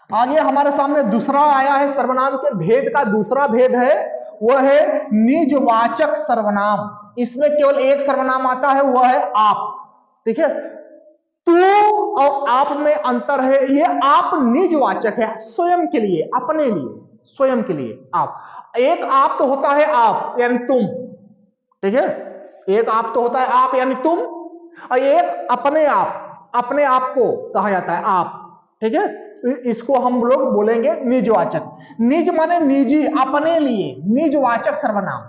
आगे हमारे सामने दूसरा आया है सर्वनाम के भेद का दूसरा भेद है, वह है निजवाचक सर्वनाम। इसमें केवल एक सर्वनाम आता है, वह है आप। ठीक है, तू और आप में अंतर है। ये आप निजवाचक है, स्वयं के लिए, अपने लिए, स्वयं के लिए आप। एक आप तो होता है आप यानी तुम, ठीक है, एक आप तो होता है आप यानी तुम, और एक अपने आप को कहा जाता है आप। ठीक है, इसको हम लोग बोलेंगे निजवाचक। निज माने निजी, अपने लिए, निजवाचक सर्वनाम।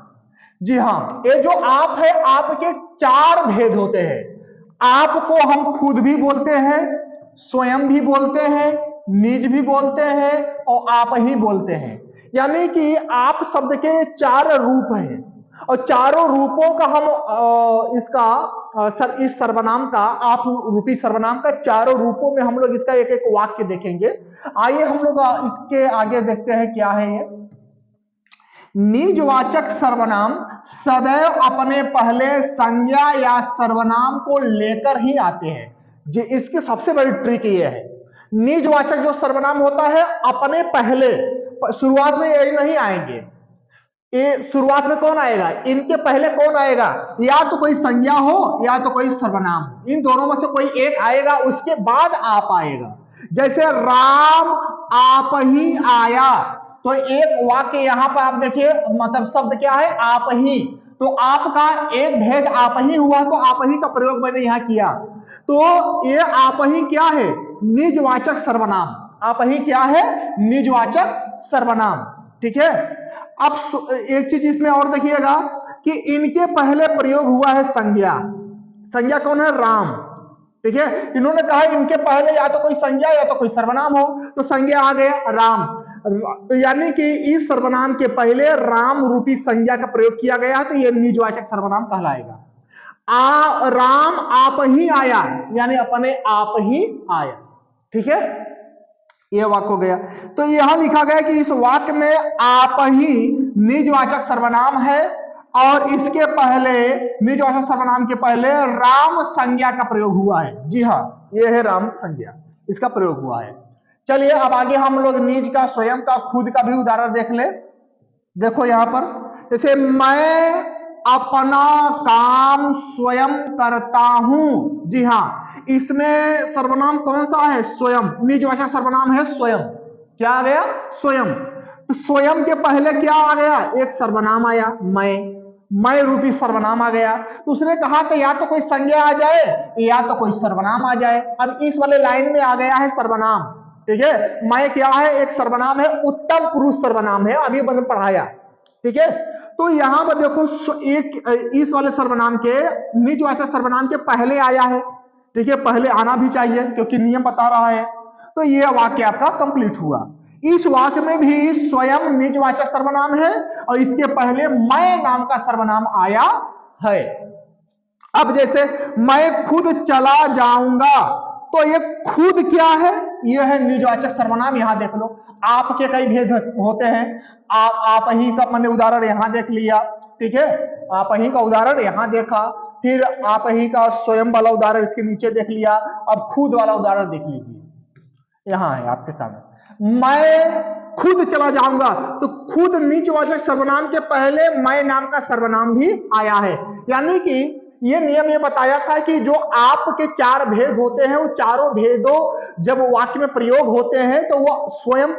जी हाँ, ये जो आप है, आपके चार भेद होते हैं। आपको हम खुद भी बोलते हैं, स्वयं भी बोलते हैं, निज भी बोलते हैं और आप ही बोलते हैं। यानी कि आप शब्द के चार रूप हैं और चारों रूपों का हम इस सर्वनाम का, आप रूपी सर्वनाम का चारों रूपों में हम लोग इसका एक एक वाक्य देखेंगे। आइए हम लोग इसके आगे देखते हैं क्या है ये। निजवाचक सर्वनाम सदैव अपने पहले संज्ञा या सर्वनाम को लेकर ही आते हैं। जी, इसकी सबसे बड़ी ट्रिक ये है, निजवाचक जो सर्वनाम होता है अपने पहले, शुरुआत में यही नहीं आएंगे। ये शुरुआत में कौन आएगा, इनके पहले कौन आएगा, या तो कोई संज्ञा हो या तो कोई सर्वनाम हो, इन दोनों में से कोई एक आएगा, उसके बाद आप आएगा। जैसे राम आप ही आया, तो एक वाक्य यहां पर आप देखिए, मतलब शब्द क्या है, आप ही। तो आपका एक भेद आप ही हुआ, तो आप ही का प्रयोग मैंने यहां किया। तो ये आप ही क्या है, निजवाचक सर्वनाम। आप ही क्या है, निजवाचक सर्वनाम। ठीक है, अब एक चीज इसमें और देखिएगा कि इनके पहले प्रयोग हुआ है संज्ञा। संज्ञा कौन है, राम। ठीक है, इन्होंने कहा इनके पहले या तो कोई संज्ञा या तो कोई सर्वनाम हो, तो संज्ञा आ गया राम। यानी कि इस सर्वनाम के पहले राम रूपी संज्ञा का प्रयोग किया गया है, तो यह निजवाचक सर्वनाम कहलाएगा। राम आप ही आया, यानी अपने आप ही आया। ठीक है, यह वाक्य हो गया। तो यहां लिखा गया कि इस वाक्य में आप ही निजवाचक सर्वनाम है और इसके पहले, निजवाचक सर्वनाम के पहले राम संज्ञा का प्रयोग हुआ है। जी हाँ, यह है राम संज्ञा, इसका प्रयोग हुआ है। चलिए अब आगे हम लोग निज का, स्वयं का, खुद का भी उदाहरण देख ले। देखो यहां पर, जैसे मैं अपना काम स्वयं करता हूं। जी हाँ, इसमें सर्वनाम कौन सा है, स्वयं। निजवाचक सर्वनाम है स्वयं। क्या आ गया, स्वयं। तो स्वयं के पहले क्या आ गया, एक सर्वनाम आया, मैं रूपी सर्वनाम आ गया। तो उसने कहा कि या तो कोई संज्ञा आ जाए या तो कोई सर्वनाम आ जाए। अब इस वाले लाइन में आ गया है सर्वनाम। ठीक है, मैं क्या है, एक सर्वनाम है, उत्तम पुरुष सर्वनाम है, अभी मैंने पढ़ाया। ठीक है, तो यहां पर देखो एक इस वाले सर्वनाम के, निजवाचक सर्वनाम के पहले आया है। ठीक है, पहले आना भी चाहिए क्योंकि नियम बता रहा है। तो यह वाक्य आपका कंप्लीट हुआ। इस वाक्य में भी स्वयं निजवाचक सर्वनाम है और इसके पहले मैं नाम का सर्वनाम आया है। अब जैसे मैं खुद चला जाऊंगा, तो ये खुद क्या है, यह है निजवाचक सर्वनाम। यहां देख लो, आपके कई भेद होते हैं। आप ही का मैंने उदाहरण यहां देख लिया। ठीक है, आप ही का उदाहरण यहां देखा, फिर आप ही का स्वयं वाला उदाहरण इसके नीचे देख लिया। अब खुद वाला उदाहरण देख लीजिए, यहां है आपके सामने। मैं खुद चला जाऊंगा, तो खुद निजवाचक सर्वनाम के पहले मैं नाम का सर्वनाम भी आया है। यानी कि ये नियम ये बताया था कि जो आपके चार भेद होते हैं, वो चारों भेदों जब वाक्य में प्रयोग होते हैं तो वह स्वयं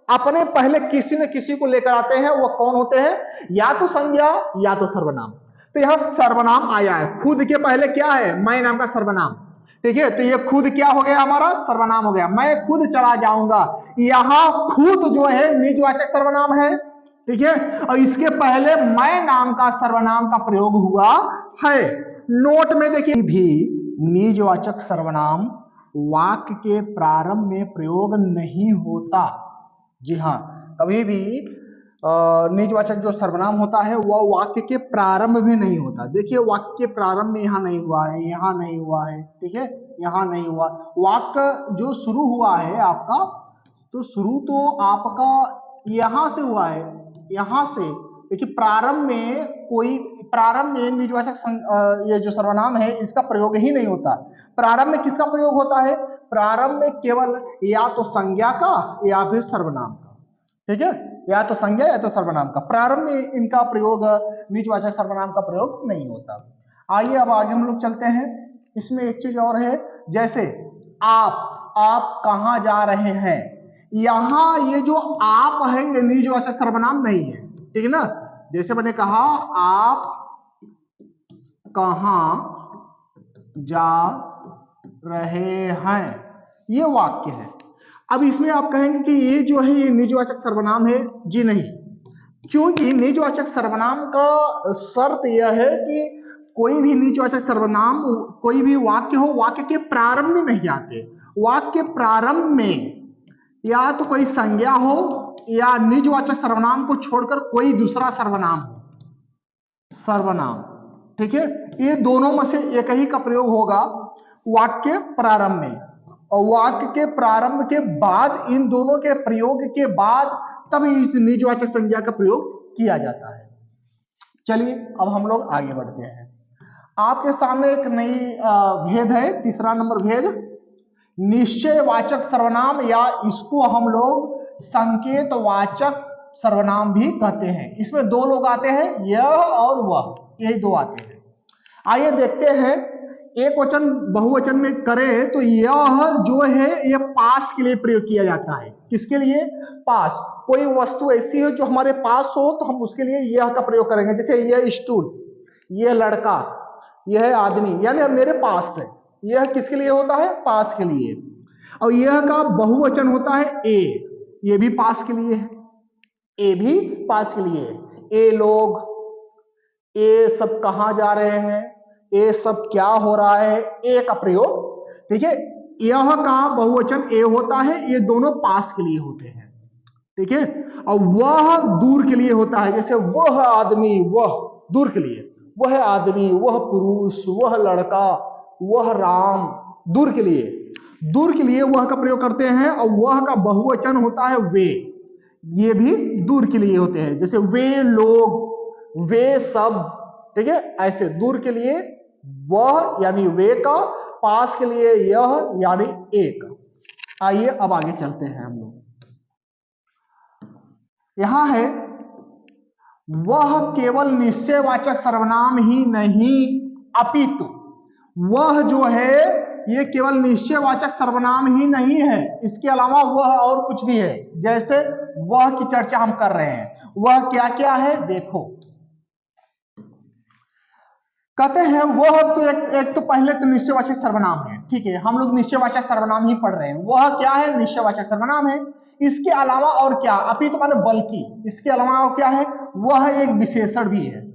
अपने पहले किसी न किसी को लेकर आते हैं। वह कौन होते हैं, या तो संज्ञा या तो सर्वनाम। तो यहां सर्वनाम आया है, खुद के पहले क्या है, मैं नाम का सर्वनाम। ठीक है, तो ये खुद क्या हो गया, हमारा सर्वनाम हो गया। मैं खुद चला जाऊंगा, यहां खुद जो है निजवाचक सर्वनाम है। ठीक है, और इसके पहले मैं नाम का सर्वनाम का प्रयोग हुआ है। नोट में देखिए, भी निजवाचक सर्वनाम वाक्य के प्रारंभ में प्रयोग नहीं होता। जी हाँ, कभी भी निजवाचक जो सर्वनाम होता है वह वाक्य के प्रारंभ में नहीं होता। देखिए, वाक्य के प्रारंभ में यहां नहीं हुआ है, यहां नहीं हुआ है। ठीक है, यहां नहीं हुआ। वाक्य जो शुरू हुआ है आपका, तो शुरू तो आपका यहां से हुआ है, यहां से देखिए प्रारंभ में निजवाचक ये जो सर्वनाम है इसका प्रयोग ही नहीं होता। प्रारंभ में किसका प्रयोग होता है? प्रारंभ में केवल या तो संज्ञा का या फिर सर्वनाम का, ठीक है, या तो संज्ञा या तो सर्वनाम का। प्रारंभ में इनका प्रयोग, निजवाचक सर्वनाम का प्रयोग नहीं होता। आइए अब आगे हम लोग चलते हैं। इसमें एक चीज और है, जैसे आप कहां जा रहे हैं, यहां ये जो आप है ये निजवाचक सर्वनाम नहीं है, ठीक है ना। जैसे मैंने कहा आप कहां जा रहे हैं, ये वाक्य है। अब इसमें आप कहेंगे कि ये जो है ये निजवाचक सर्वनाम है। जी नहीं, क्योंकि निजवाचक सर्वनाम का शर्त यह है कि कोई भी निजवाचक सर्वनाम, कोई भी वाक्य हो, वाक्य के प्रारंभ में नहीं आते। वाक्य प्रारंभ में या तो कोई संज्ञा हो या निजवाचक सर्वनाम को छोड़कर कोई दूसरा सर्वनाम हो, सर्वनाम, ठीक है। ये दोनों में से एक ही का प्रयोग होगा वाक्य प्रारंभ में, और वाक्य के प्रारंभ के बाद, इन दोनों के प्रयोग के बाद तब इस निजवाचक संज्ञा का प्रयोग किया जाता है। चलिए अब हम लोग आगे बढ़ते हैं। आपके सामने एक नई भेद है, तीसरा नंबर भेद, निश्चयवाचक सर्वनाम, या इसको हम लोग संकेतवाचक सर्वनाम भी कहते हैं। इसमें दो लोग आते हैं, यह और वह, यही दो आते हैं। आइए देखते हैं। एक वचन बहुवचन में करें तो यह जो है ये पास के लिए प्रयोग किया जाता है। किसके लिए? पास। कोई वस्तु ऐसी हो जो हमारे पास हो तो हम उसके लिए यह का प्रयोग करेंगे। जैसे यह स्टूल, यह लड़का, यह आदमी, यानी मेरे पास है। यह किसके लिए होता है? पास के लिए। और यह का बहुवचन होता है ए, ये भी पास के लिए है, ए भी पास के लिए है। ए लोग, ए सब कहां जा रहे हैं, ए सब क्या हो रहा है, ए का प्रयोग, ठीक है। यह का बहुवचन ए होता है, ये दोनों पास के लिए होते हैं, ठीक है। और वह दूर के लिए होता है, जैसे वह आदमी, वह दूर के लिए, वह आदमी, वह पुरुष, वह लड़का, वह राम, दूर के लिए। दूर के लिए वह का प्रयोग करते हैं। और वह का बहुवचन होता है वे, ये भी दूर के लिए होते हैं, जैसे वे लोग, वे सब, ठीक है। ऐसे दूर के लिए वह यानी वे का, पास के लिए यह यानी एक। आइए अब आगे चलते हैं हम लोग। यहां है, वह केवल निश्चयवाचक सर्वनाम ही नहीं अपितु, वह जो है ये केवल निश्चयवाचक सर्वनाम ही नहीं है, इसके अलावा वह और कुछ भी है। जैसे वह की चर्चा हम कर रहे हैं, वह क्या क्या है देखो। कहते हैं वह तो एक तो पहले तो निश्चयवाचक सर्वनाम है, ठीक है, हम लोग निश्चयवाचक सर्वनाम ही पढ़ रहे हैं। वह क्या है? निश्चयवाचक सर्वनाम है। इसके अलावा और क्या? अपितु माने बल्कि, इसके अलावा और क्या है? वह एक विशेषण भी है,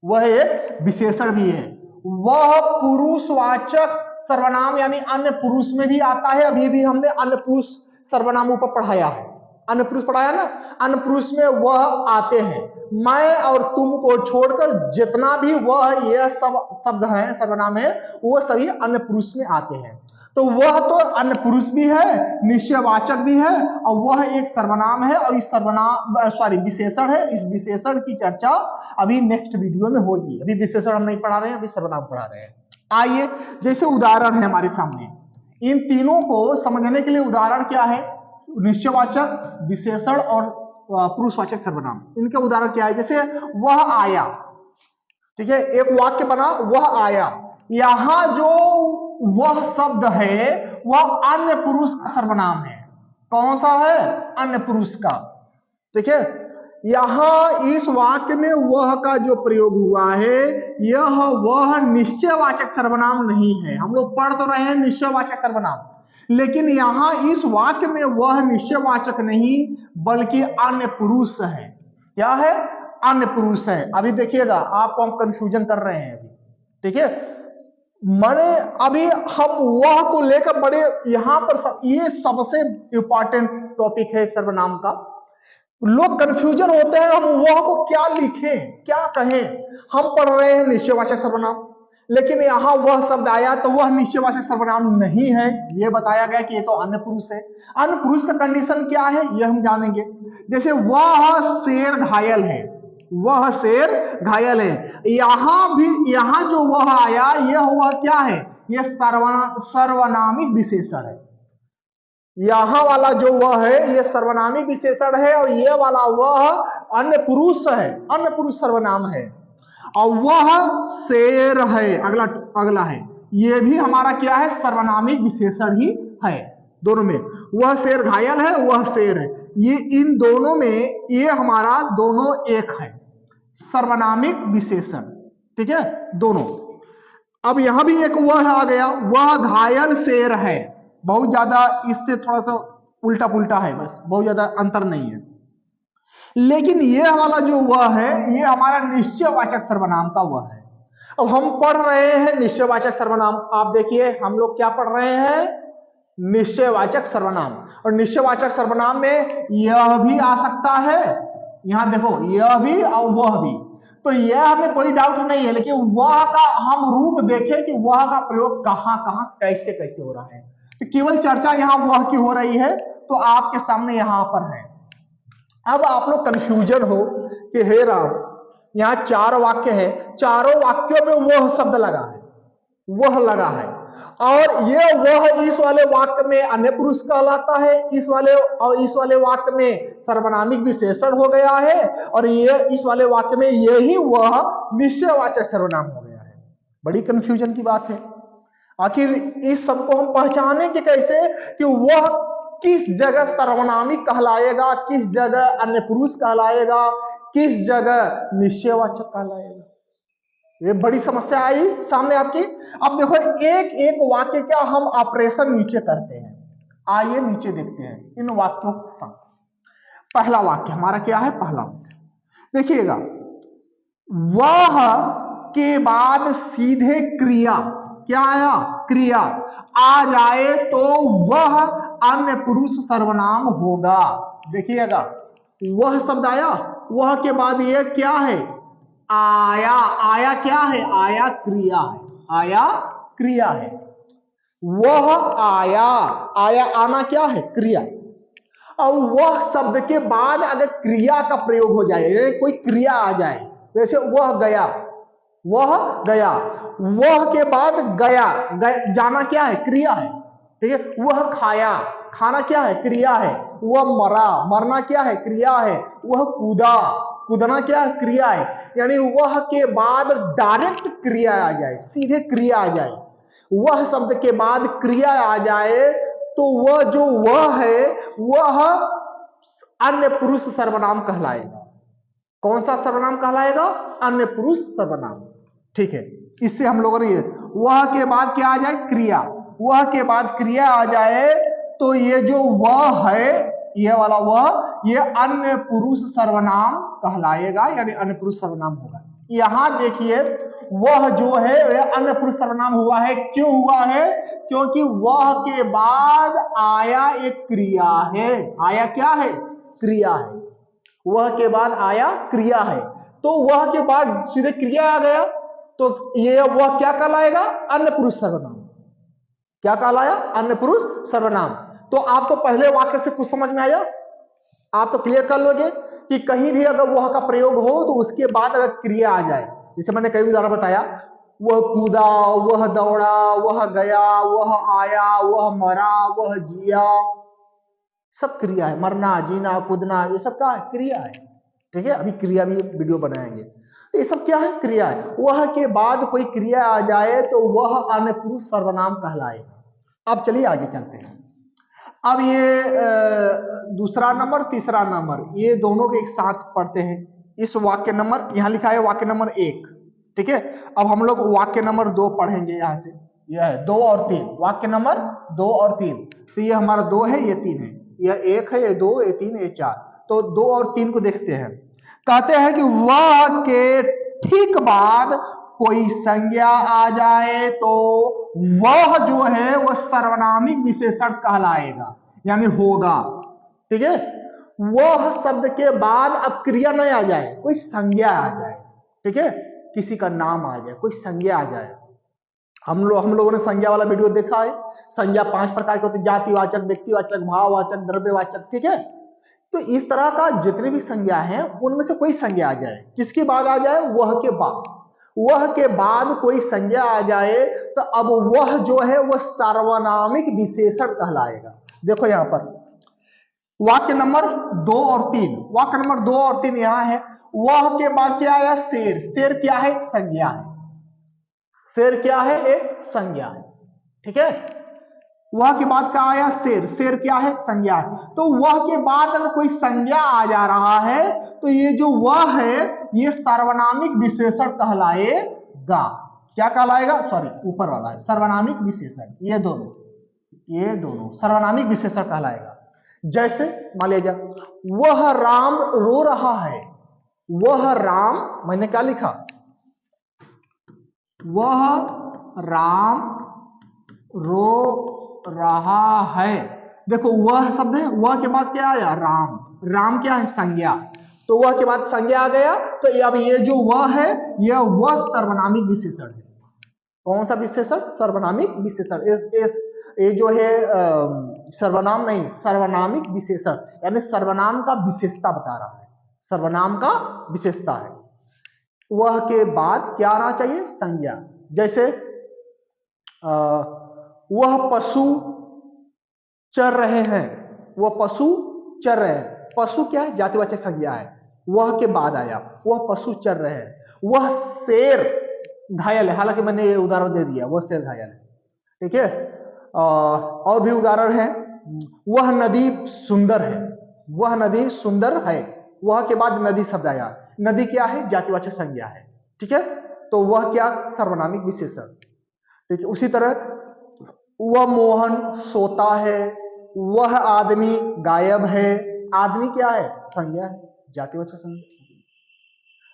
वह एक विशेषण भी है। वह पुरुषवाचक सर्वनाम यानी अन्य पुरुष में भी आता है। अभी भी हमने अन्य पुरुष सर्वनामों पर पढ़ाया है, अन्य पुरुष पढ़ाया ना, अन्य पुरुष में वह आते हैं। मैं और तुम को छोड़कर जितना भी वह यह सब शब्द है, सर्वनाम है, वो सभी अन्य पुरुष में आते हैं। तो वह तो अन्य पुरुष भी है, निश्चयवाचक भी है, और वह एक सर्वनाम है, और इस सर्वनाम विशेषण है। इस विशेषण की चर्चा अभी नेक्स्ट वीडियो में होगी। अभी विशेषण हम नहीं पढ़ा रहे हैं, अभी सर्वनाम पढ़ा रहे हैं। आइए, जैसे उदाहरण है हमारे सामने, इन तीनों को समझने के लिए उदाहरण क्या है? निश्चयवाचक, विशेषण और पुरुषवाचक सर्वनाम, इनका उदाहरण क्या है? जैसे वह आया, ठीक है, एक वाक्य बना वह आया। यहां जो वह शब्द है वह अन्य पुरुष का सर्वनाम है। कौन सा है? अन्य पुरुष का, ठीक है। यहां इस वाक्य में वह का जो प्रयोग हुआ है, यह वह निश्चयवाचक सर्वनाम नहीं है। हम लोग पढ़ तो रहे हैं निश्चयवाचक सर्वनाम, लेकिन यहां इस वाक्य में वह निश्चयवाचक नहीं बल्कि अन्य पुरुष है। क्या है? अन्य पुरुष है। अभी देखिएगा, आपको हम कंफ्यूजन कर रहे हैं अभी, ठीक है। मैंने अभी हम वह को लेकर बड़े यहां पर ये सबसे इंपॉर्टेंट टॉपिक है सर्वनाम का। लोग कंफ्यूजन होते हैं, हम वह को क्या लिखें, क्या कहें। हम पढ़ रहे हैं निश्चयवाचक सर्वनाम, लेकिन यहां वह शब्द आया तो वह निश्चयवाचक सर्वनाम नहीं है। यह बताया गया कि ये तो अन्य पुरुष है। अन्य पुरुष का कंडीशन क्या है, यह हम जानेंगे। जैसे वह शेर घायल है, वह शेर घायल है। यहां जो वह आया, यह हुआ क्या है, यह सर्वनामिक विशेषण है। यहां वाला जो वह है यह सर्वनामिक विशेषण है, और यह वाला वह अन्य पुरुष है, अन्य पुरुष सर्वनाम है। और वह शेर है, अगला है, यह भी हमारा क्या है, सर्वनामिक विशेषण ही है। दोनों में वह शेर घायल है, वह शेर है, ये इन दोनों में ये हमारा दोनों एक है, सर्वनामिक विशेषण। ठीक है, दोनों। अब यहां भी एक वह आ गया, वह घायल शेर है। बहुत ज्यादा इससे थोड़ा सा उल्टा पुल्टा है, बस बहुत ज्यादा अंतर नहीं है। लेकिन यह वाला जो वह है, ये हमारा निश्चयवाचक सर्वनाम का वह है। अब हम पढ़ रहे हैं निश्चयवाचक सर्वनाम। आप देखिए हम लोग क्या पढ़ रहे हैं, निश्चयवाचक सर्वनाम। और निश्चयवाचक सर्वनाम में यह भी आ सकता है, यहां देखो यह भी और वह भी। तो यह हमें कोई डाउट नहीं है, लेकिन वह का हम रूप देखें कि वह का प्रयोग कहां कहां कैसे कैसे हो रहा है। तो केवल चर्चा यहां वह की हो रही है, तो आपके सामने यहां पर है। अब आप लोग कंफ्यूजन हो कि हे राम, यहां 4 वाक्य है, चारों वाक्यों में वह शब्द लगा है, वह लगा है, और ये वह इस वाले वाक्य में अन्य पुरुष कहलाता है, इस वाले वाक्य में सर्वनामिक विशेषण हो गया है, और ये इस वाले वाक्य में यही वह निश्चयवाचक सर्वनाम हो गया है। बड़ी कंफ्यूजन की बात है। आखिर इस सबको हम पहचानेंगे कैसे कि वह किस जगह सर्वनामिक कहलाएगा, किस जगह अन्य पुरुष कहलाएगा, किस जगह निश्चयवाचक कहलाएगा। ये बड़ी समस्या आई सामने आपकी। अब देखो एक एक वाक्य का हम ऑपरेशन नीचे करते हैं। आइए नीचे देखते हैं इन वाक्यों के साथ। पहला वाक्य हमारा क्या है, पहला देखिएगा, वह के बाद सीधे क्रिया, क्या आया, क्रिया आ जाए तो वह अन्य पुरुष सर्वनाम होगा। देखिएगा वह शब्द आया, वह के बाद यह क्या है, आया। आया क्या है, आया क्रिया है, आया क्रिया है। वह आया, आया आना क्या है, क्रिया। और वह शब्द के बाद अगर क्रिया का प्रयोग हो जाए, कोई क्रिया आ जाए, जैसे वह गया, वह गया, वह के बाद गया, जाना क्या है, क्रिया है। ठीक है, वह खाया, खाना क्या है, क्रिया है। वह मरा, मरना क्या है, क्रिया है। वह कूदा, कूदना क्या है, क्रिया है। यानी वह के बाद डायरेक्ट क्रिया आ जाए, सीधे क्रिया आ जाए, वह शब्द के बाद क्रिया आ जाए, तो वह जो वह है वह अन्य पुरुष सर्वनाम कहलाएगा। कौन सा सर्वनाम कहलाएगा, अन्य पुरुष सर्वनाम। ठीक है, इससे हम लोगों ने वह के बाद क्या आ जाए, क्रिया, वह के बाद क्रिया आ जाए, तो ये जो वह है, ये वाला वह, ये अन्य पुरुष सर्वनाम कहलाएगा, यानी अन्य पुरुष सर्वनाम होगा। यहां देखिए वह जो है वह अन्य पुरुष सर्वनाम हुआ है। क्यों हुआ है, क्योंकि वह के बाद आया एक क्रिया है। आया क्या है, क्रिया है। वह के बाद आया क्रिया है, तो वह के बाद सीधे क्रिया आ गया, तो ये वह क्या कहलाएगा, अन्य पुरुष सर्वनाम। क्या कहलाया, अन्य पुरुष सर्वनाम। तो आपको पहले वाक्य से कुछ समझ में आया, आप तो क्लियर कर लोगे कि कहीं भी अगर वह का प्रयोग हो तो उसके बाद अगर क्रिया आ जाए, जैसे मैंने कई उदाहरण बताया, वह कूदा, वह दौड़ा, वह गया, वह आया, वह मरा, वह जिया, सब क्रिया है। मरना, जीना, कूदना, ये सब क्या है, क्रिया है। ठीक है, अभी क्रिया भी वीडियो बनाएंगे। तो ये सब क्या है, क्रिया है। वह के बाद कोई क्रिया आ जाए तो वह अन्य पुरुष सर्वनाम कहलाएगा। अब चलिए आगे चलते हैं। अब ये दूसरा नंबर, तीसरा नंबर, ये दोनों के एक साथ पढ़ते हैं। इस वाक्य नंबर, यहां लिखा है वाक्य नंबर 1। ठीक है, अब हम लोग वाक्य नंबर 2 पढ़ेंगे। यहां से यह है 2 और 3, वाक्य नंबर 2 और 3। तो ये हमारा 2 है, ये 3 है, यह 1 है, ये 2, ये 3, ये 4। तो 2 और 3 को देखते हैं। कहते हैं कि वह के ठीक बाद कोई संज्ञा आ जाए तो वह जो है वह सर्वनामिक विशेषण कहलाएगा, यानी होगा। ठीक है, वह शब्द के बाद अब क्रिया नहीं आ जाए, कोई संज्ञा आ जाए। ठीक है, किसी का नाम आ जाए, कोई संज्ञा आ जाए। हम लोगों ने संज्ञा वाला वीडियो देखा है। संज्ञा 5 प्रकार की होती है, जातिवाचक, व्यक्तिवाचक, भाववाचक, द्रव्यवाचक। ठीक है, तो इस तरह का जितने भी संज्ञा हैं उनमें से कोई संज्ञा आ जाए, किसके बाद आ जाए, वह के बाद, वह के बाद कोई संज्ञा आ जाए तो अब वह जो है वह सार्वनामिक विशेषण कहलाएगा। देखो यहां पर वाक्य नंबर 2 और 3, वाक्य नंबर 2 और 3 यहां है। वह के बाद क्या आया, शेर। शेर क्या है, एक संज्ञा है। शेर क्या है, एक संज्ञा है। ठीक है, वह के बाद क्या आया, शेर। शेर क्या है, संज्ञा है। तो वह के बाद अगर कोई संज्ञा आ जा रहा है तो ये जो वह है ये सार्वनामिक विशेषण कहलाएगा। क्या कहलाएगा, सॉरी ऊपर वाला है सर्वनामिक विशेषण, ये दोनों सर्वनामिक विशेषण कहलाएगा। जैसे मान लीजिए वह राम रो रहा है, वह राम, मैंने क्या लिखा, वह राम रो रहा है। देखो वह शब्द है, वह के बाद क्या आया, राम। राम क्या है, संज्ञा। तो वह के बाद संज्ञा आ गया तो अब ये जो वह है यह वह सर्वनामिक विशेषण है। कौन सा विशेषण, सर्वनामिक विशेषण। ये जो है सर्वनाम नहीं, सर्वनामिक विशेषण, यानी सर्वनाम का विशेषता बता रहा है, सर्वनाम का विशेषता है। वह के बाद क्या आना चाहिए, संज्ञा। जैसे वह पशु चर रहे हैं, वह पशु चर रहे हैं। पशु क्या है, जातिवाचक संज्ञा है, वह के बाद आया, वह पशु चर रहे हैं। वह शेर घायल है, हालांकि मैंने ये उदाहरण दे दिया, वह शेर घायल है। ठीक है, और भी उदाहरण है। वह नदी सुंदर है, वह नदी सुंदर है, वह के बाद नदी शब्द आया। नदी क्या है, जातिवाचक संज्ञा है। ठीक है, तो वह क्या, सर्वनामिक विशेषण। ठीक है, उसी तरह वह मोहन सोता है, वह आदमी गायब है। आदमी क्या है, संज्ञा है, जातिवाचक संज्ञा।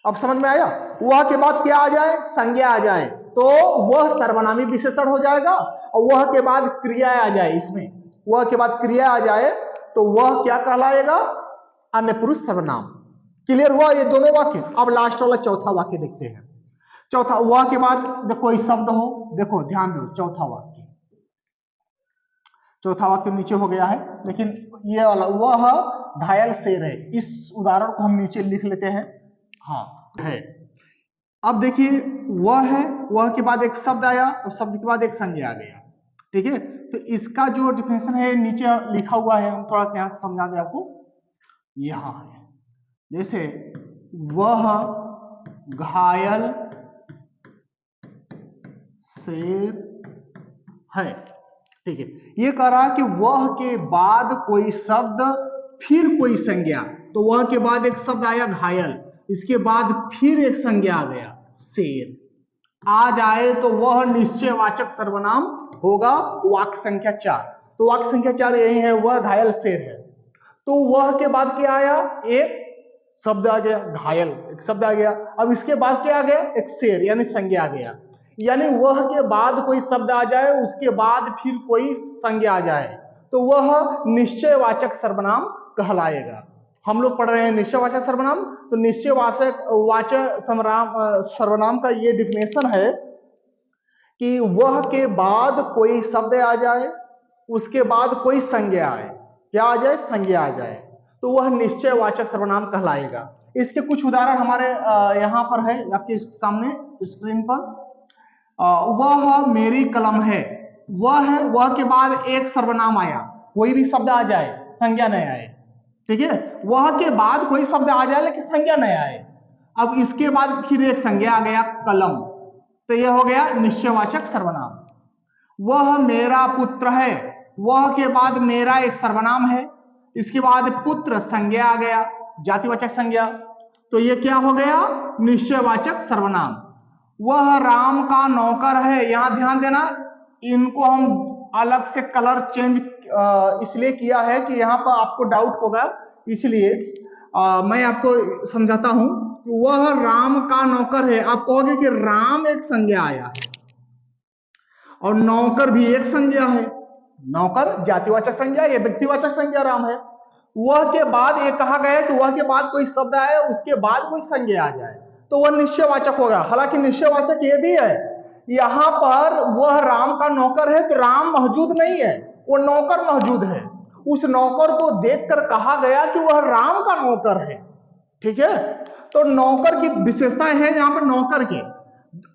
अब समझ में आया, वह के बाद क्या आ जाए, संज्ञा आ जाए तो वह सर्वनामिक विशेषण हो जाएगा। और वह के बाद क्रिया आ जाए, इसमें वह के बाद क्रिया आ जाए तो वह क्या कहलाएगा, अन्य पुरुष सर्वनाम। क्लियर हुआ ये दोनों वाक्य। अब लास्ट वाला चौथा वाक्य देखते हैं। चौथा, वह के बाद कोई शब्द हो, देखो ध्यान दो, चौथा वाक्य नीचे हो गया है, लेकिन ये वाला वह घायल शेर है, इस उदाहरण को हम नीचे लिख लेते हैं। हाँ है। अब देखिए वह है, वह के बाद एक शब्द आया और शब्द के बाद एक संज्ञा आ गया। ठीक है, तो इसका जो डिफिनेशन है नीचे लिखा हुआ है, हम थोड़ा सा यहां से समझा दें आपको। यहां है, जैसे वह घायल शेर है। ठीक है, ये कह रहा है कि वह के बाद कोई शब्द फिर कोई संज्ञा, तो वह के बाद एक शब्द आया घायल, इसके बाद फिर एक संज्ञा आ गया शेर आ जाए तो वह निश्चयवाचक सर्वनाम होगा। वाक्य संख्या 4, तो वाक्य संख्या 4 यही है, वह घायल शेर है। तो वह के बाद क्या आया, एक शब्द आ गया घायल, एक शब्द आ गया। अब इसके बाद क्या आ गया, एक शेर, यानी संज्ञा आ गया। यानी वह के बाद कोई शब्द आ जाए, उसके बाद फिर कोई संज्ञा आ जाए तो वह निश्चयवाचक सर्वनाम कहलाएगा। हम लोग पढ़ रहे हैं निश्चयवाचक सर्वनाम, तो निश्चयवाचक सर्वनाम का ये डिफिनेशन है कि वह के बाद कोई शब्द आ जाए, उसके बाद कोई संज्ञा आए, क्या आ जाए, संज्ञा आ जाए, तो वह निश्चयवाचक सर्वनाम कहलाएगा। इसके कुछ उदाहरण हमारे यहाँ पर है आपके सामने स्क्रीन पर। वह मेरी कलम है, वह है, वह के बाद एक सर्वनाम आया, कोई भी शब्द आ जाए, संज्ञा नहीं आए। ठीक है, वह के बाद कोई शब्द आ जाए लेकिन संज्ञा नहीं आए। अब इसके बाद फिर एक संज्ञा आ गया कलम, तो यह हो गया निश्चयवाचक सर्वनाम। वह मेरा पुत्र है, वह के बाद मेरा एक सर्वनाम है, इसके बाद पुत्र संज्ञा आ गया, जातिवाचक संज्ञा, तो यह क्या हो गया, निश्चयवाचक सर्वनाम। वह राम का नौकर है, यहां ध्यान देना, इनको हम अलग से कलर चेंज इसलिए किया है कि यहां पर आपको डाउट होगा, इसलिए मैं आपको समझाता हूं। वह राम का नौकर है, आप कहोगे कि राम एक संज्ञा आया है और नौकर भी एक संज्ञा है, नौकर जातिवाचक संज्ञा, ये व्यक्तिवाचक संज्ञा राम है। वह के बाद ये कहा गया कि वह के बाद कोई शब्द आए, उसके बाद कोई संज्ञा आ जाए तो वह निश्चयवाचक होगा। हालांकि निश्चयवाचक ये भी है, यहां पर वह राम का नौकर है तो राम मौजूद नहीं है, वो नौकर मौजूद है। उस नौकर को देखकर कहा गया कि वह राम का नौकर है। ठीक है, तो नौकर की विशेषता है यहाँ पर नौकर के।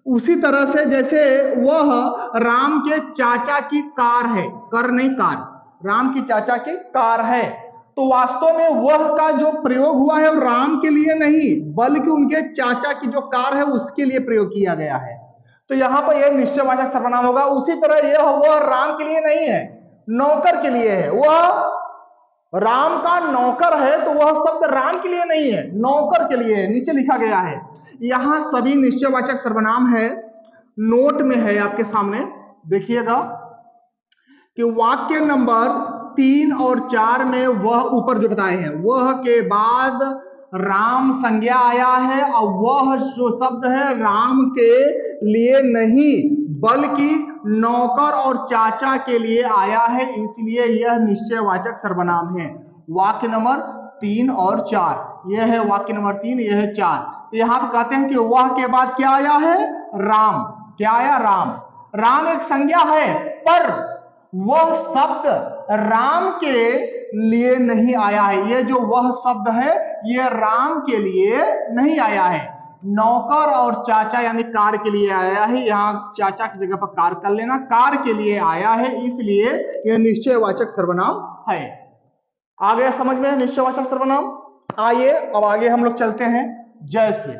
उसी तरह से जैसे वह राम के चाचा की कार है, कर नहीं कार, राम की चाचा की कार है, तो वास्तव में वह का जो प्रयोग हुआ है वो राम के लिए नहीं बल्कि उनके चाचा की जो कार है उसके लिए प्रयोग किया गया है। तो यहां पर यह निश्चयवाचक सर्वनाम होगा। उसी तरह यह वह राम के लिए नहीं है, नौकर के लिए है। वह राम का नौकर है तो वह शब्द राम के लिए नहीं है, नौकर के लिए है, नीचे लिखा गया है। यहां सभी निश्चयवाचक सर्वनाम है, नोट में है आपके सामने, देखिएगा कि वाक्य नंबर 3 और 4 में वह ऊपर जो बताए हैं, वह के बाद राम संज्ञा आया है और वह जो शब्द है राम के लिए नहीं बल्कि नौकर और चाचा के लिए आया है, इसलिए यह निश्चयवाचक सर्वनाम है। वाक्य नंबर 3 और 4, यह है वाक्य नंबर 3, यह है 4। तो यहां पर कहते हैं कि वह के बाद क्या आया है, राम। क्या आया, राम। राम एक संज्ञा है पर वह शब्द राम के लिए नहीं आया है। ये जो वह शब्द है ये राम के लिए नहीं आया है, नौकर और चाचा यानी कार के लिए आया है। यहाँ चाचा की जगह पर कार कर लेना, कार के लिए आया है, इसलिए यह निश्चयवाचक सर्वनाम है। आ गया समझ में निश्चयवाचक सर्वनाम। आइए अब आगे हम लोग चलते हैं। जैसे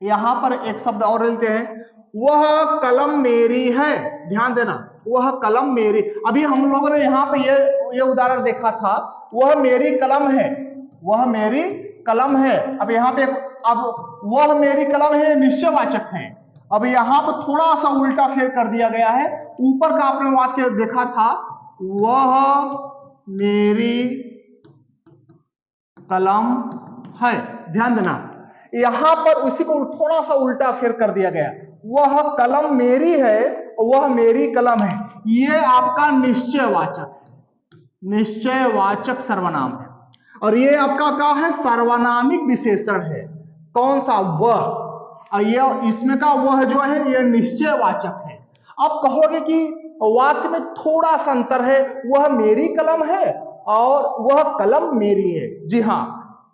यहां पर एक शब्द और लेते हैं, वह कलम मेरी है। ध्यान देना, वह कलम मेरी। अभी हम लोगों ने यहाँ पे ये उदाहरण देखा था, वह मेरी कलम है, वह मेरी कलम है। अब यहाँ पे अब वह मेरी कलम है निश्चयवाचक है। अब यहाँ पर थोड़ा सा उल्टा फेर कर दिया गया है। ऊपर का आपने वाक्य देखा था, वह मेरी कलम है। ध्यान देना, यहां पर उसी को थोड़ा सा उल्टा फेर कर दिया गया, वह कलम मेरी है, वह मेरी कलम है। यह आपका निश्चयवाचक सर्वनाम है और ये आपका क्या है, सर्वनामिक विशेषण है। कौन सा, वह। यह इसमें का वह जो है यह निश्चयवाचक है। अब कहोगे कि वाक्य में थोड़ा सा अंतर है, वह मेरी कलम है और वह कलम मेरी है। जी हां,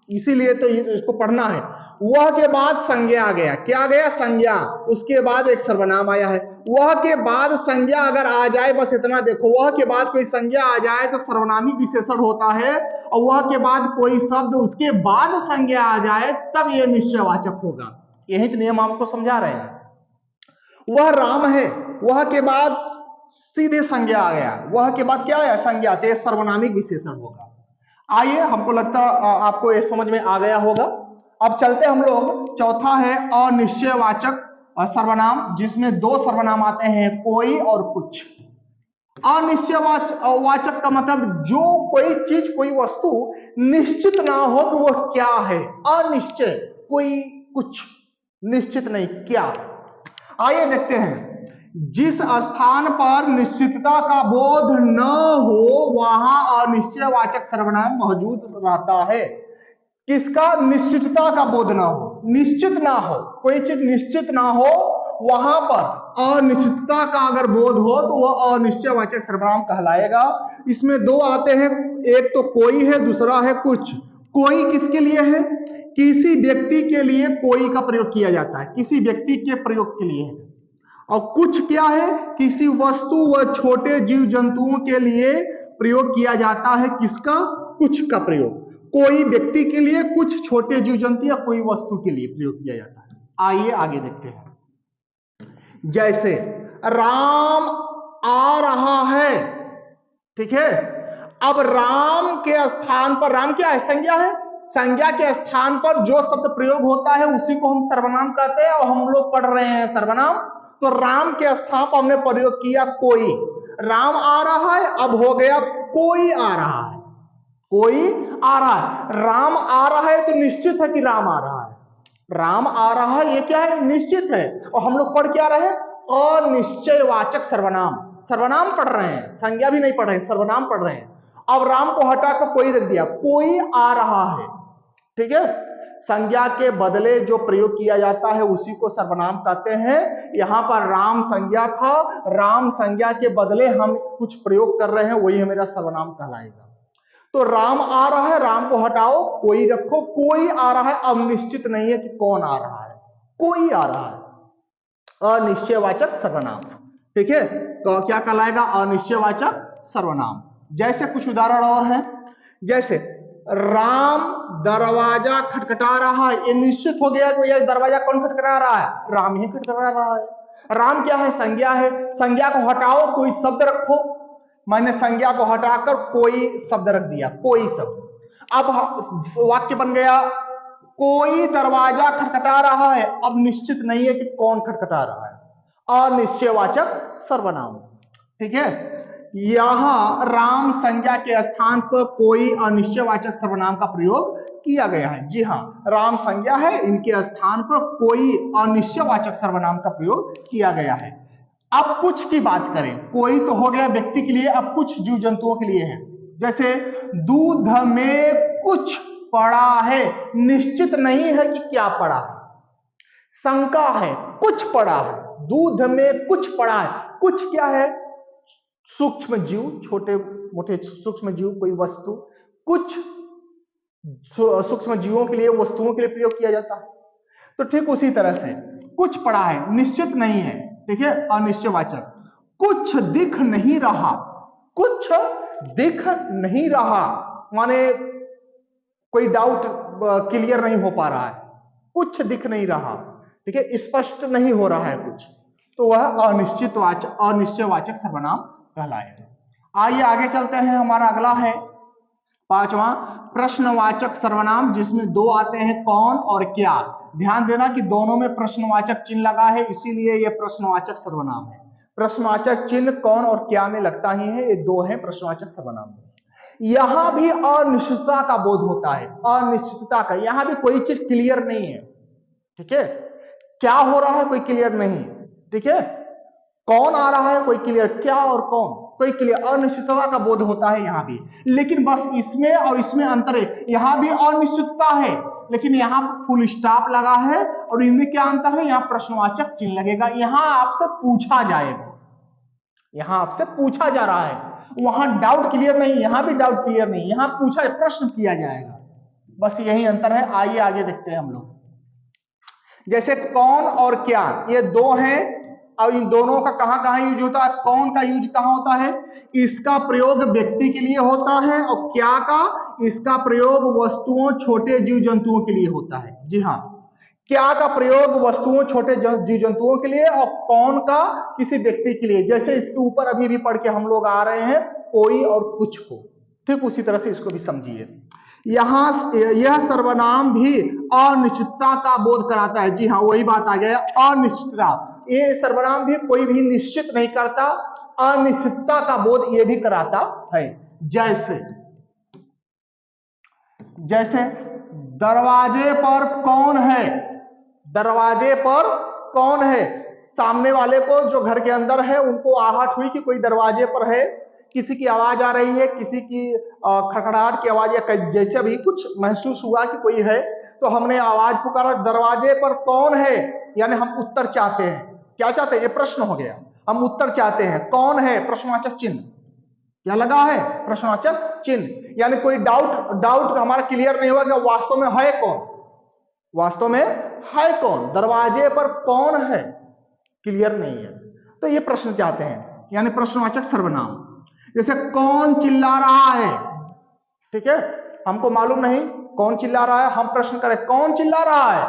इसीलिए तो इसको पढ़ना है। वह के बाद संज्ञा आ गया, क्या आ गया, संज्ञा, उसके बाद एक सर्वनाम आया है। वह के बाद संज्ञा अगर आ जाए, बस इतना देखो, वह के बाद कोई संज्ञा आ जाए तो सर्वनामिक विशेषण होता है, और वह के बाद कोई शब्द उसके बाद संज्ञा आ जाए तब यह निश्चयवाचक होगा। यही तो नियम आपको समझा रहे हैं। वह राम है, वह के बाद सीधे संज्ञा आ गया, वह के बाद क्या आया, संज्ञा, तो सर्वनामिक विशेषण होगा। आइए, हमको लगता आपको ये समझ में आ गया होगा। अब चलते हम लोग, चौथा है अनिश्चयवाचक सर्वनाम, जिसमें दो सर्वनाम आते हैं, कोई और कुछ। अनिश्चयवाचक का मतलब जो कोई चीज, कोई वस्तु निश्चित ना हो कि वह क्या है। अनिश्चय, कोई कुछ, निश्चित नहीं, क्या। आइए देखते हैं, जिस स्थान पर निश्चितता का बोध न हो वहां अनिश्चयवाचक सर्वनाम मौजूद रहता है। किसका, निश्चितता का बोध ना हो, निश्चित ना हो, कोई चीज निश्चित ना हो, वहां पर अनिश्चितता का अगर बोध हो तो वह अनिश्चयवाचक सर्वनाम कहलाएगा। इसमें दो आते हैं, एक तो कोई है, दूसरा है कुछ। कोई किसके लिए है, किसी व्यक्ति के लिए कोई का प्रयोग किया जाता है, किसी व्यक्ति के प्रयोग के लिए है। और कुछ क्या है, किसी वस्तु व छोटे जीव जंतुओं के लिए प्रयोग किया जाता है। किसका, कुछ का प्रयोग कोई व्यक्ति के लिए, कुछ छोटे जीव जंतु या कोई वस्तु के लिए प्रयोग किया जाता है। आइए आगे देखते हैं। जैसे राम आ रहा है, ठीक है। अब राम के स्थान पर, राम क्या है, संज्ञा है, संज्ञा के स्थान पर जो शब्द प्रयोग होता है उसी को हम सर्वनाम कहते हैं, और हम लोग पढ़ रहे हैं सर्वनाम। तो राम के स्थान पर हमने प्रयोग किया कोई। राम आ रहा है, अब हो गया कोई आ रहा है, कोई आ रहा है। राम आ रहा है तो निश्चित है कि राम आ रहा है, राम आ रहा है, ये क्या है, निश्चित है। और हम लोग पढ़ क्या रहे हैं, अनिश्चयवाचक सर्वनाम, सर्वनाम पढ़ रहे हैं, संज्ञा भी नहीं पढ़ रहे हैं, सर्वनाम पढ़ रहे हैं। अब राम को हटाकर कोई रख दिया, कोई आ रहा है, ठीक है। संज्ञा के बदले जो प्रयोग किया जाता है उसी को सर्वनाम कहते हैं। यहां पर राम संज्ञा था, राम संज्ञा के बदले हम कुछ प्रयोग कर रहे हैं, वही मेरा सर्वनाम कहलाएगा। तो राम आ रहा है, राम को हटाओ, कोई रखो, कोई आ रहा है, अब निश्चित नहीं है कि कौन आ रहा है, कोई आ रहा है, अनिश्चयवाचक सर्वनाम। ठीक है, तो क्या कहलाएगा? अनिश्चयवाचक सर्वनाम। जैसे कुछ उदाहरण और है, जैसे राम दरवाजा खटखटा रहा है, ये निश्चित हो गया कि यह दरवाजा कौन खटखटा रहा है? राम ही खटखटा रहा है। राम क्या है? संज्ञा है, संज्ञा को हटाओ, कोई शब्द रखो, मैंने संज्ञा को हटाकर कोई शब्द रख दिया, कोई शब्द। अब वाक्य बन गया, कोई दरवाजा खटखटा रहा है। अब निश्चित नहीं है कि कौन खटखटा रहा है, अनिश्चयवाचक सर्वनाम। ठीक है, यहां राम संज्ञा के स्थान पर कोई अनिश्चयवाचक सर्वनाम का प्रयोग किया गया है। जी हां, राम संज्ञा है, इनके स्थान पर कोई अनिश्चयवाचक सर्वनाम का प्रयोग किया गया है। अब कुछ की बात करें, कोई तो हो गया व्यक्ति के लिए, अब कुछ जीव जंतुओं के लिए है। जैसे दूध में कुछ पड़ा है, निश्चित नहीं है कि क्या पड़ा है, शंका है, कुछ पड़ा है, दूध में कुछ पड़ा है। कुछ क्या है? सूक्ष्म जीव, छोटे मोटे सूक्ष्म जीव, कोई वस्तु। कुछ सूक्ष्म जीवों के लिए, वस्तुओं के लिए प्रयोग किया जाता है। तो ठीक उसी तरह से कुछ पड़ा है, निश्चित नहीं है, ठीक है, अनिश्चयवाचक। कुछ दिख नहीं रहा, कुछ दिख नहीं रहा माने कोई डाउट क्लियर नहीं हो पा रहा है, कुछ दिख नहीं रहा, ठीक है, स्पष्ट नहीं हो रहा है कुछ, तो वह अनिश्चयवाचक सर्वनाम कहलाएगा। आइए आगे चलते हैं, हमारा अगला है पांचवा प्रश्नवाचक सर्वनाम, जिसमें दो आते हैं, कौन और क्या। ध्यान देना कि दोनों में प्रश्नवाचक चिन्ह लगा है, इसीलिए यह प्रश्नवाचक सर्वनाम है। प्रश्नवाचक चिन्ह कौन और क्या में लगता ही है, ये दो है प्रश्नवाचक सर्वनाम। यहां भी अनिश्चितता का बोध होता है, अनिश्चितता का, यहां भी कोई चीज क्लियर नहीं है, ठीक है, क्या हो रहा है कोई क्लियर नहीं, ठीक है, कौन आ रहा है कोई क्लियर, क्या और कौन कोई क्लियर, अनिश्चितता का बोध होता है यहां भी। लेकिन बस इसमें और इसमें अंतर है, यहां भी अनिश्चितता है लेकिन यहां फुल स्टॉप लगा है, और इनमें क्या अंतर है, यहां प्रश्नवाचक चिन्ह लगेगा, यहां आपसे पूछा जाएगा, यहां आपसे पूछा जा रहा है, वहां डाउट क्लियर नहीं, यहां भी डाउट क्लियर नहीं, यहां पूछा प्रश्न किया जाएगा, बस यही अंतर है। आइए आगे देखते हैं हम लोग। जैसे कौन और क्या, ये दो हैं, और इन दोनों का कहां कहां यूज होता है? कौन का यूज कहां होता है? इसका प्रयोग व्यक्ति के लिए होता है, और क्या का, इसका प्रयोग वस्तुओं, छोटे जीव जंतुओं के लिए होता है। जी हाँ, क्या का प्रयोग वस्तुओं, छोटे जीव जंतुओं के लिए, और कौन का किसी व्यक्ति के लिए। जैसे इसके ऊपर अभी भी पढ़ के हम लोग आ रहे हैं, कोई और कुछ को, ठीक उसी तरह से इसको भी समझिए। यहां यह सर्वनाम भी अनिश्चितता का बोध कराता है। जी हाँ, वही बात आ गया, अनिश्चितता। ये सर्वनाम भी कोई भी निश्चित नहीं करता, अनिश्चितता का बोध ये भी कराता है। जैसे जैसे दरवाजे पर कौन है, दरवाजे पर कौन है, सामने वाले को, जो घर के अंदर है, उनको आहट हुई कि कोई दरवाजे पर है, किसी की आवाज आ रही है, किसी की खड़खड़ाहट की आवाज, या जैसे भी कुछ महसूस हुआ कि कोई है, तो हमने आवाज पुकारा, दरवाजे पर कौन है, यानी हम उत्तर चाहते हैं। क्या चाहते हैं? ये प्रश्न हो गया, हम उत्तर चाहते हैं। कौन है? प्रश्नवाचक चिन्ह, क्या लगा है? प्रश्नवाचक चिन्ह, यानी कोई डाउट हमारा क्लियर नहीं हुआ कि वास्तव में है कौन, वास्तव में है कौन, दरवाजे पर कौन है, क्लियर नहीं है, तो ये प्रश्न चाहते हैं, यानी प्रश्नवाचक सर्वनाम। जैसे कौन चिल्ला रहा है, ठीक है, हमको मालूम नहीं कौन चिल्ला रहा है, हम प्रश्न करें कौन चिल्ला रहा है,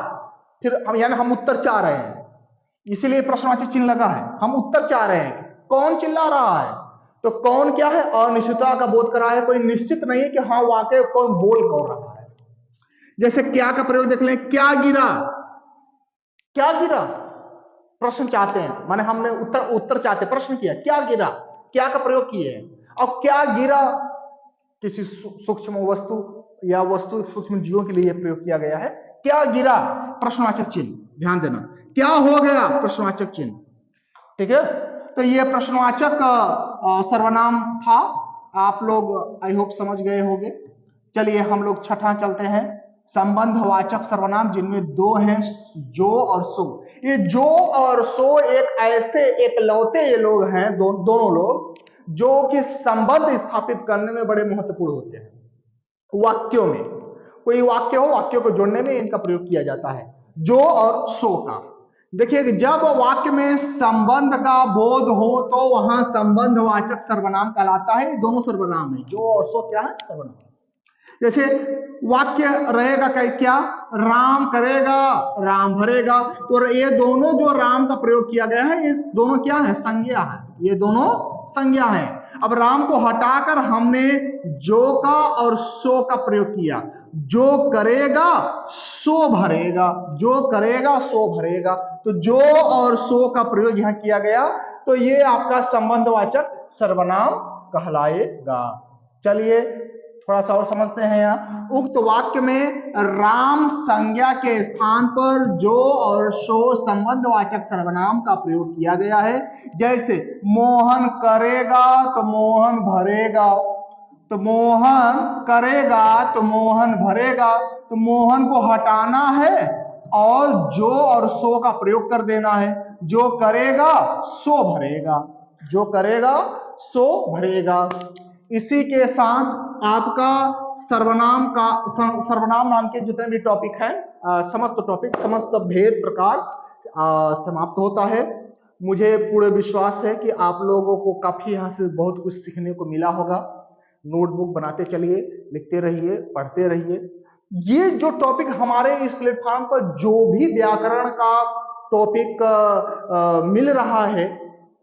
फिर हम यानी हम उत्तर चाह रहे हैं, इसीलिए प्रश्नवाचक चिन्ह लगा है, हम उत्तर चाह रहे हैं कौन चिल्ला रहा है। तो कौन क्या है? अनिश्चितता का बोध करा है, कोई निश्चित नहीं है कि हाँ वाकई कौन बोल कौन रहा है। जैसे क्या का प्रयोग देख लें, क्या गिरा, क्या गिरा, प्रश्न चाहते हैं, माने हमने उत्तर चाहते, प्रश्न किया, क्या गिरा, क्या का प्रयोग किए हैं। और क्या गिरा किसी सूक्ष्म वस्तु या वस्तु सूक्ष्म जीवों के लिए प्रयोग किया गया है। क्या गिरा, प्रश्नवाचक चिन्ह, ध्यान देना, क्या हो गया, प्रश्नवाचक चिन्ह, ठीक है। तो ये प्रश्नवाचक सर्वनाम था, आप लोग आई होप समझ गए होंगे। चलिए हम लोग छठा चलते हैं, संबंधवाचक सर्वनाम जिनमें दो हैं, जो और सो। ये जो और सो एक ऐसे एकलौते ये लोग हैं, दोनों लोग जो कि संबंध स्थापित करने में बड़े महत्वपूर्ण होते हैं। वाक्यों में कोई वाक्य हो, वाक्यों को जोड़ने में इनका प्रयोग किया जाता है, जो और सो का। देखिए कि जब वाक्य में संबंध का बोध हो तो वहां संबंधवाचक सर्वनाम कहलाता है। दोनों सर्वनाम है, जो और सो क्या है, सर्वनाम। जैसे वाक्य रहेगा क्या, राम करेगा, राम भरेगा, तो ये दोनों जो राम का प्रयोग किया गया है, ये दोनों क्या है, संज्ञा है, ये दोनों संज्ञा है। अब राम को हटाकर हमने जो का और सो का प्रयोग किया। जो करेगा सो भरेगा, जो करेगा सो भरेगा, तो जो और सो का प्रयोग यहां किया गया, तो ये आपका संबंधवाचक सर्वनाम कहलाएगा। चलिए थोड़ा सा और समझते हैं। यहाँ उक्त वाक्य में राम संज्ञा के स्थान पर जो और सो संबंधवाचक सर्वनाम का प्रयोग किया गया है। जैसे मोहन करेगा तो मोहन भरेगा, तो मोहन करेगा तो मोहन भरेगा, तो मोहन को हटाना है और जो और सो का प्रयोग कर देना है। जो करेगा सो भरेगा, जो करेगा सो भरेगा। इसी के साथ आपका सर्वनाम नाम के जितने भी टॉपिक हैं, समस्त टॉपिक, समस्त भेद प्रकार समाप्त होता है। मुझे पूरे विश्वास है कि आप लोगों को काफी यहाँ से बहुत कुछ सीखने को मिला होगा। नोटबुक बनाते चलिए, लिखते रहिए, पढ़ते रहिए। ये जो टॉपिक हमारे इस प्लेटफॉर्म पर जो भी व्याकरण का टॉपिक मिल रहा है,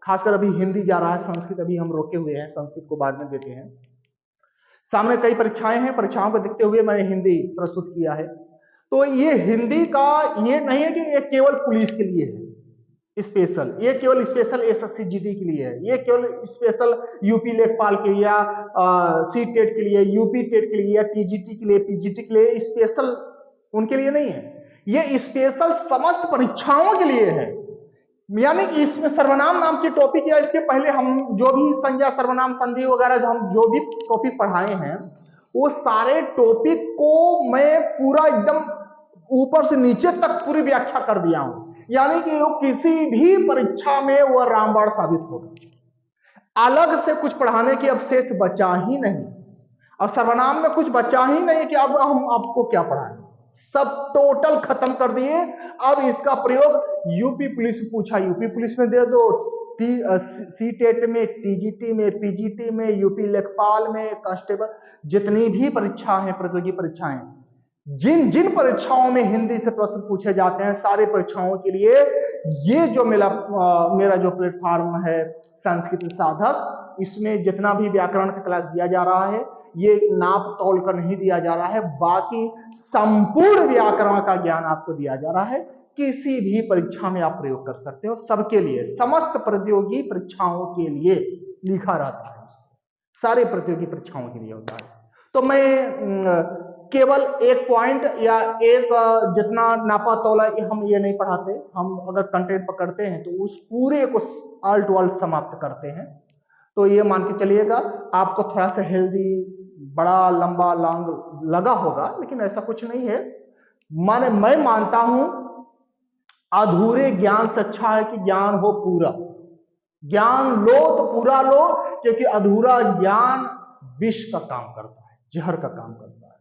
खासकर अभी हिंदी जा रहा है, संस्कृत अभी हम रोके हुए हैं, संस्कृत को बाद में देते हैं। सामने कई परीक्षाएं हैं, परीक्षाओं को देखते हुए मैंने हिंदी प्रस्तुत किया है। तो ये हिंदी का ये नहीं है कि ये केवल पुलिस के लिए है स्पेशल, ये केवल स्पेशल एसएससी जीडी के लिए है, ये केवल स्पेशल यूपी लेखपाल के लिए या सी टेट के लिए, यूपी टेट के लिए या टीजीटी के लिए, पीजीटी के लिए स्पेशल उनके लिए नहीं है। ये स्पेशल समस्त परीक्षाओं के लिए है। यानी कि इसमें सर्वनाम नाम की टॉपिक या इसके पहले हम जो भी संज्ञा, सर्वनाम, संधि वगैरह हम जो भी टॉपिक पढ़ाए हैं, वो सारे टॉपिक को मैं पूरा एकदम ऊपर से नीचे तक पूरी व्याख्या कर दिया हूं। यानी कि वो किसी भी परीक्षा में वह रामबाण साबित होगा। अलग से कुछ पढ़ाने की अब शेष बचा ही नहीं। अब सर्वनाम में कुछ बचा ही नहीं कि अब हम आपको क्या पढ़ाएं, सब टोटल खत्म कर दिए। अब इसका प्रयोग यूपी पुलिस पूछा, यूपी पुलिस में दे दो, सी टेट में, टीजीटी में, पीजीटी में, यूपी लेखपाल में, कांस्टेबल, जितनी भी परीक्षा है, प्रतियोगी परीक्षाएं, जिन जिन परीक्षाओं में हिंदी से प्रश्न पूछे जाते हैं, सारे परीक्षाओं के लिए ये जो मेरा जो प्लेटफॉर्म है संस्कृत साधक, इसमें जितना भी व्याकरण का क्लास दिया जा रहा है, ये नाप तौल कर नहीं दिया जा रहा है, बाकी संपूर्ण व्याकरण का ज्ञान आपको दिया जा रहा है। किसी भी परीक्षा में आप प्रयोग कर सकते हो, सबके लिए, समस्त प्रतियोगी परीक्षाओं के लिए लिखा रहता है, सारे प्रतियोगी परीक्षाओं के लिए होता है। तो मैं केवल एक पॉइंट या एक जितना नापा तोला हम ये नहीं पढ़ाते। हम अगर कंटेंट पकड़ते हैं तो उस पूरे को ऑल टू ऑल समाप्त करते हैं। तो ये मान के चलिएगा आपको थोड़ा सा हेल्दी, बड़ा लंबा लॉन्ग लगा होगा, लेकिन ऐसा कुछ नहीं है। मैं मानता हूं अधूरे ज्ञान से अच्छा है कि ज्ञान हो पूरा। ज्ञान लो तो पूरा लो, क्योंकि अधूरा ज्ञान विष का काम करता है, जहर का काम करता है।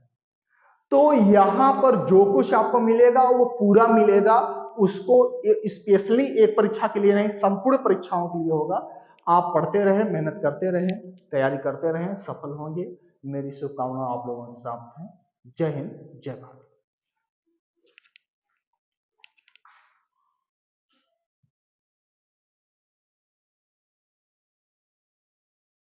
तो यहां पर जो कुछ आपको मिलेगा वो पूरा मिलेगा, उसको स्पेशली एक परीक्षा के लिए नहीं, संपूर्ण परीक्षाओं के लिए होगा। आप पढ़ते रहें, मेहनत करते रहें, तैयारी करते रहें, सफल होंगे। मेरी शुभकामनाएं आप लोगों के साथ हैं। जय हिंद, जय भारत।